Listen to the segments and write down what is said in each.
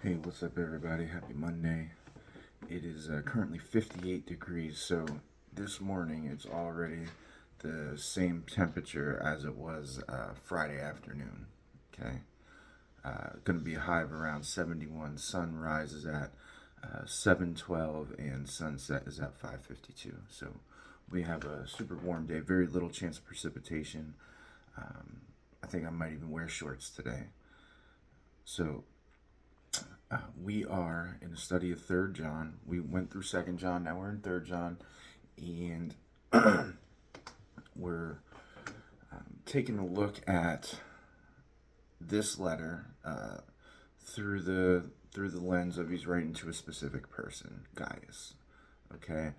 Hey, what's up, everybody? Happy Monday. It is currently 58 degrees, so this morning it's already the same temperature as it was Friday afternoon. Okay, going to be a high of around 71. Sun rises at 7:12, and sunset is at 5:52. So we have a super warm day. Very little chance of precipitation. I think I might even wear shorts today. So we are in a study of Third John. We went through Second John. Now we're in Third John, and we're taking a look at this letter through the lens of he's writing to a specific person, Gaius. Okay,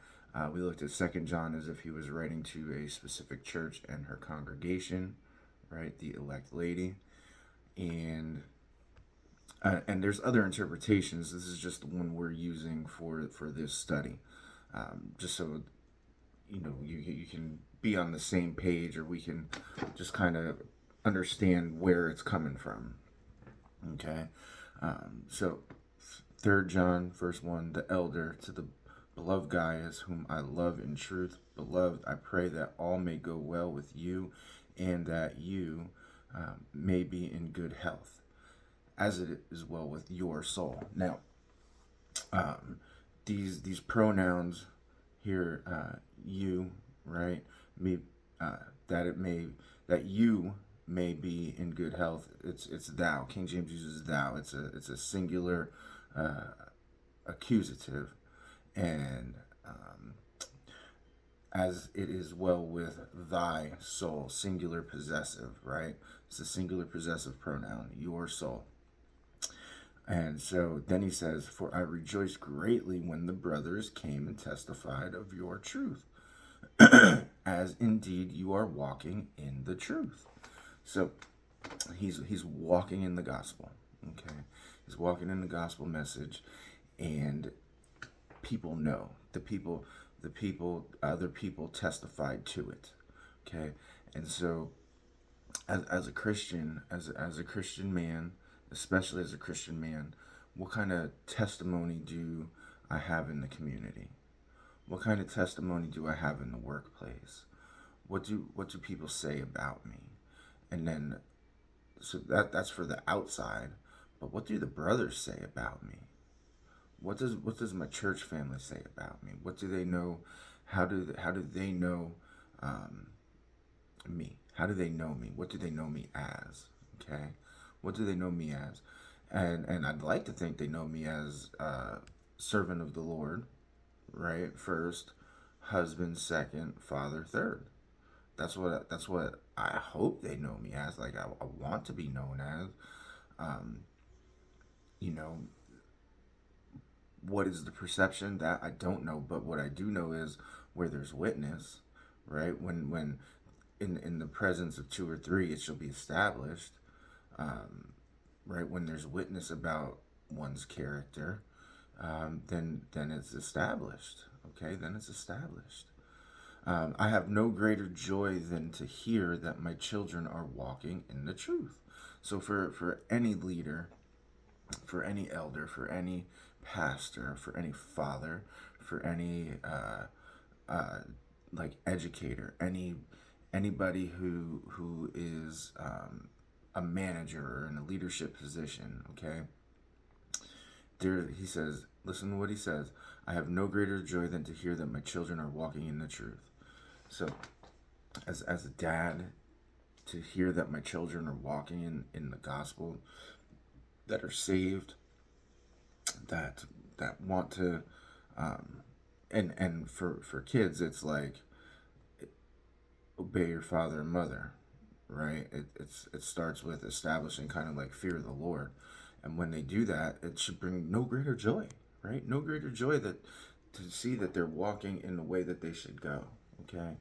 we looked at Second John as if he was writing to a specific church and her congregation, right? The elect lady, and there's other interpretations. This is just the one we're using for this study, just so you can be on the same page, or we can just kind of understand where it's coming from. Okay, so Third John, verse 1: the elder to the beloved Gaius, whom I love in truth. Beloved, I pray that all may go well with you, and that you may be in good health, as it is well with your soul. Now, um, these pronouns here, you, right? Me, that it may that you may be in good health. It's thou. King James uses thou. It's a singular accusative, and as it is well with thy soul, singular possessive, right? It's a singular possessive pronoun, your soul. And so then he says, for I rejoiced greatly when the brothers came and testified of your truth, as indeed you are walking in the truth. So he's walking in the gospel. Okay, he's walking in the gospel message, and people know, other people testified to it. Okay, and so as a Christian, as a Christian man, especially as a Christian man, what kind of testimony do I have in the community? What kind of testimony do I have in the workplace? What do people say about me? And then, so that's for the outside, but what do the brothers say about me? What does my church family say about me? What do they know? How do they know um, me? How do they know me? What do they know me as? Okay, what do they know me as? And I'd like to think they know me as servant of the Lord, right? First, husband second, father third. That's what I hope they know me as. Like I want to be known as. Um, you know, what is the perception? That I don't know, but what I do know is where there's witness, right? When in the presence of two or three, it shall be established. Um, right, when there's witness about one's character, then it's established. Okay, then it's established. I have no greater joy than to hear that my children are walking in the truth. So for any leader, for any elder, for any pastor, for any father, for any uh, like educator, anybody who is a manager or in a leadership position, okay, there he says, listen to what he says: I have no greater joy than to hear that my children are walking in the truth. So as a dad, to hear that my children are walking in the gospel, that are saved, that want to um and for kids, it's like obey your father and mother, right? It starts with establishing kind of like fear of the Lord, and when they do that, it should bring no greater joy, right? No greater joy that to see that they're walking in the way that they should go. Okay,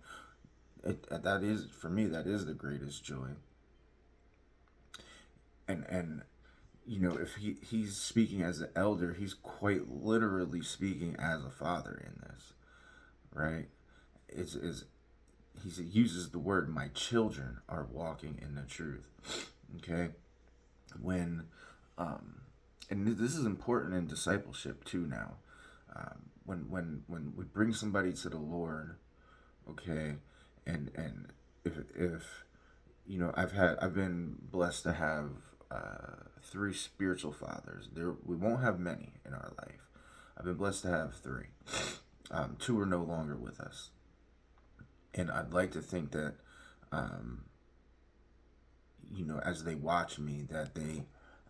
that is, for me, that is the greatest joy. And if he's speaking as an elder, he's quite literally speaking as a father in this, right? Is He uses the word, my children are walking in the truth. Okay, when um and this is important in discipleship too now. When we bring somebody to the Lord, okay, and if I've been blessed to have three spiritual fathers. There we won't have many in our life. I've been blessed to have three. Two are no longer with us, and I'd like to think that, um, as they watch me, that they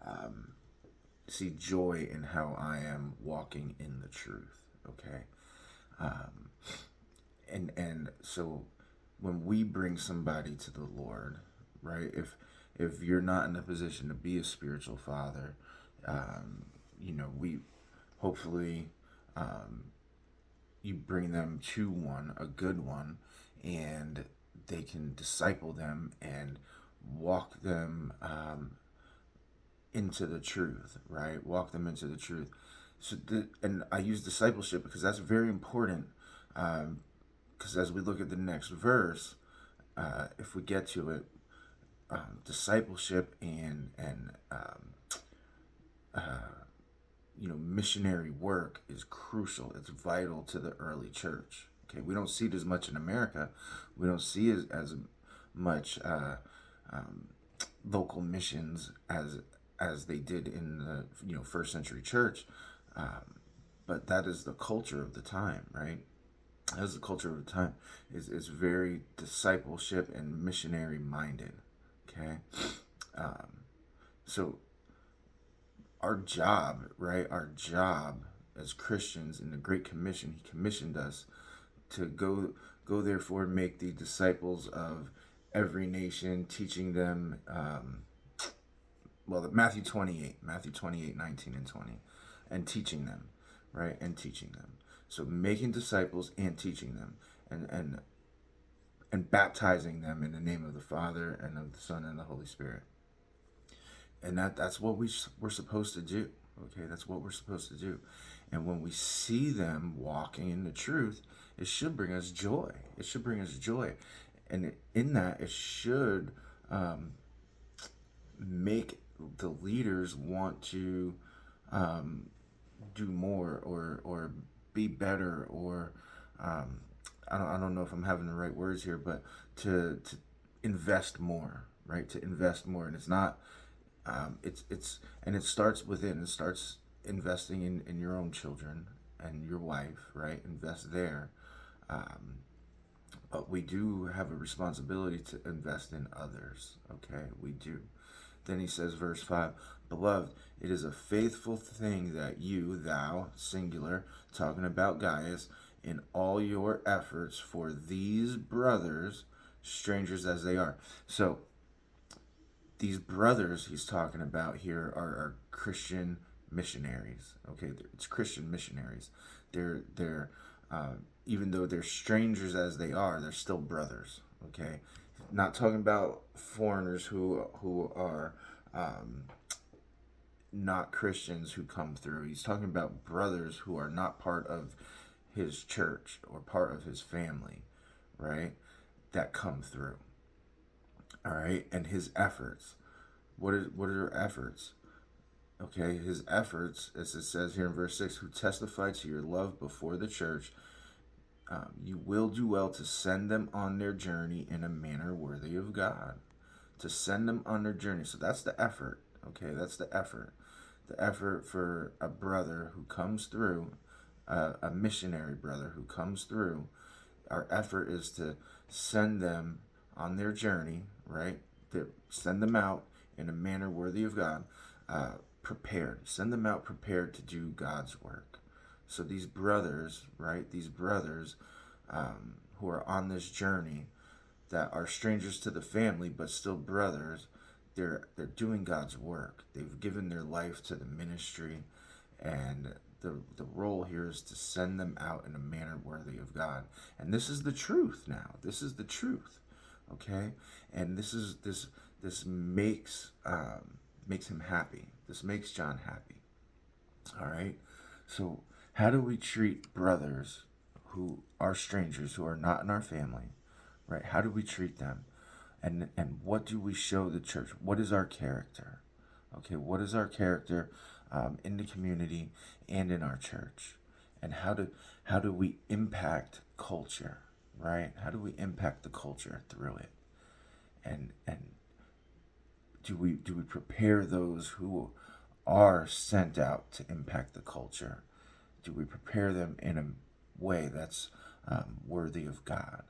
um, see joy in how I am walking in the truth. Okay, um, and so when we bring somebody to the Lord, right? If you're not in a position to be a spiritual father, we hopefully um, you bring them to one, a good one, and they can disciple them and walk them into the truth, right? Walk them into the truth. And I use discipleship because that's very important. Because as we look at the next verse, if we get to it, discipleship and missionary work is crucial. It's vital to the early church. Okay, we don't see it as much in America. We don't see it as much um, local missions as they did in the first century church. But that is the culture of the time, right? That's the culture of the time. Is very discipleship and missionary minded. Okay, um, so our job, right? Our job as Christians in the Great Commission, He commissioned us to go therefore make the disciples of every nation, teaching them. Matthew 28, 19 and 20, and teaching them, right? And teaching them. So making disciples and teaching them, and baptizing them in the name of the Father and of the Son and the Holy Spirit. And that's what we're supposed to do. Okay, that's what we're supposed to do. And when we see them walking in the truth, it should bring us joy. It should bring us joy. And in that, it should make the leaders want to do more or be better or I don't know if I'm having the right words here, but to invest more, right? To invest more, and it's not and it starts within. It starts investing in your own children and your wife, right? Invest there. Um, but we do have a responsibility to invest in others. Okay, we do. Then he says, verse 5, Beloved, it is a faithful thing that you, thou, singular, talking about Gaius, in all your efforts for these brothers, strangers as they are. So, these brothers he's talking about here are Christian missionaries. Okay, it's Christian missionaries. They're even though they're strangers as they are, they're still brothers. Okay, not talking about foreigners who are not Christians who come through. He's talking about brothers who are not part of his church or part of his family, right? That come through. All right, and his efforts. What are efforts? Okay, his efforts, as it says here in verse 6, who testify to your love before the church, you will do well to send them on their journey in a manner worthy of God. To send them on their journey. So that's the effort. Okay, that's the effort. The effort for a brother who comes through, a missionary brother who comes through. Our effort is to send them on their journey, right? To send them out in a manner worthy of God, prepared. Send them out prepared to do God's work. So these brothers, right? These brothers who are on this journey that are strangers to the family but still brothers, they're doing God's work. They've given their life to the ministry, and the role here is to send them out in a manner worthy of God. And this is the truth now. This is the truth. Okay? And this makes him happy. This makes John happy. All right? So how do we treat brothers who are strangers, who are not in our family? Right? How do we treat them? And what do we show the church? What is our character? Okay, what is our character in the community and in our church? And how do we impact culture, right? How do we impact the culture through it? And do we prepare those who are sent out to impact the culture? Do we prepare them in a way that's worthy of God?